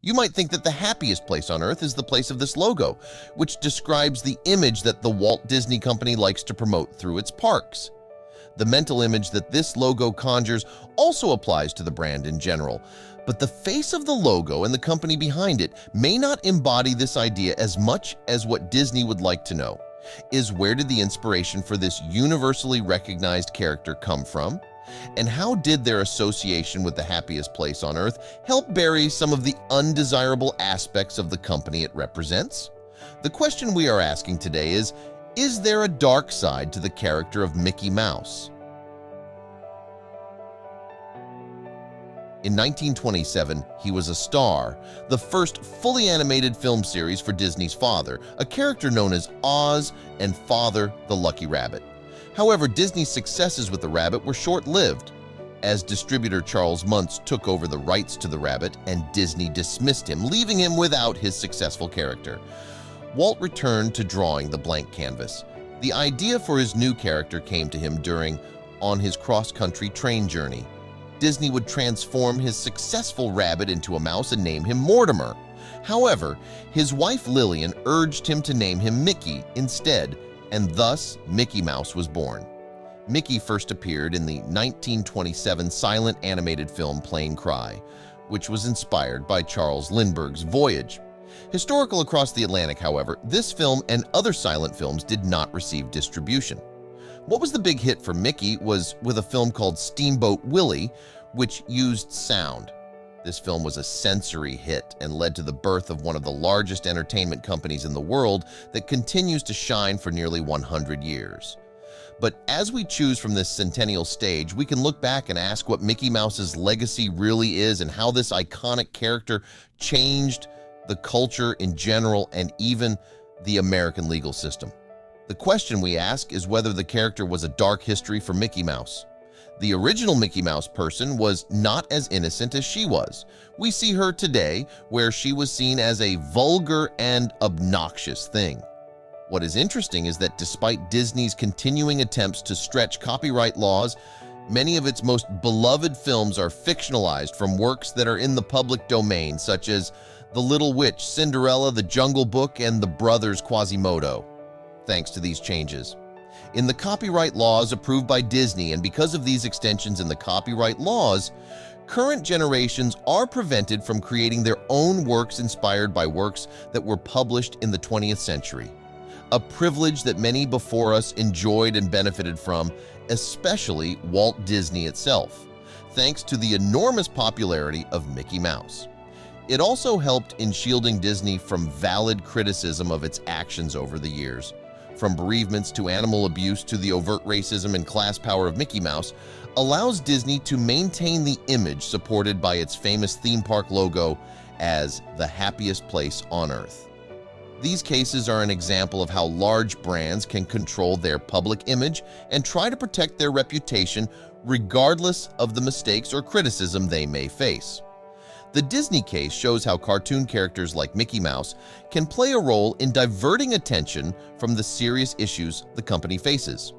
You might think that the happiest place on earth is the place of this logo, which describes the image that the Walt Disney Company likes to promote through its parks. The mental image that this logo conjures also applies to the brand in general, but the face of the logo and the company behind it may not embody this idea as much as what Disney would like to know is where did the inspiration for this universally recognized character come from? And how did their association with the happiest place on earth help bury some of the undesirable aspects of the company it represents? The question we are asking today is there a dark side to the character of Mickey Mouse? In 1927, he was a star, the first fully animated film series for Disney's father, a character known as Oz and Father the Lucky Rabbit. However, Disney's successes with the rabbit were short-lived, as distributor Charles Muntz took over the rights to the rabbit and Disney dismissed him, leaving him without his successful character. Walt returned to drawing the blank canvas. The idea for his new character came to him on his cross-country train journey. Disney would transform his successful rabbit into a mouse and name him Mortimer. However, his wife Lillian urged him to name him Mickey instead, and thus Mickey Mouse was born. Mickey first appeared in the 1927 silent animated film Plain Cry, which was inspired by Charles Lindbergh's Voyage. Historical across the Atlantic, however, this film and other silent films did not receive distribution. What was the big hit for Mickey was with a film called Steamboat Willie, which used sound. This film was a sensory hit and led to the birth of one of the largest entertainment companies in the world that continues to shine for nearly 100 years. But as we choose from this centennial stage, we can look back and ask what Mickey Mouse's legacy really is and how this iconic character changed the culture in general and even the American legal system. The question we ask is whether the character was a dark history for Mickey Mouse. The original Mickey Mouse person was not as innocent as she was. We see her today where she was seen as a vulgar and obnoxious thing. What is interesting is that despite Disney's continuing attempts to stretch copyright laws, many of its most beloved films are fictionalized from works that are in the public domain, such as The Little Witch, Cinderella, The Jungle Book, and The Brothers Quasimodo. Thanks to these changes in the copyright laws approved by Disney, and because of these extensions in the copyright laws, current generations are prevented from creating their own works inspired by works that were published in the 20th century. A privilege that many before us enjoyed and benefited from, especially Walt Disney itself, thanks to the enormous popularity of Mickey Mouse. It also helped in shielding Disney from valid criticism of its actions over the years. From bereavements to animal abuse to the overt racism and class power of Mickey Mouse, allows Disney to maintain the image supported by its famous theme park logo as the happiest place on earth. These cases are an example of how large brands can control their public image and try to protect their reputation regardless of the mistakes or criticism they may face. The Disney case shows how cartoon characters like Mickey Mouse can play a role in diverting attention from the serious issues the company faces.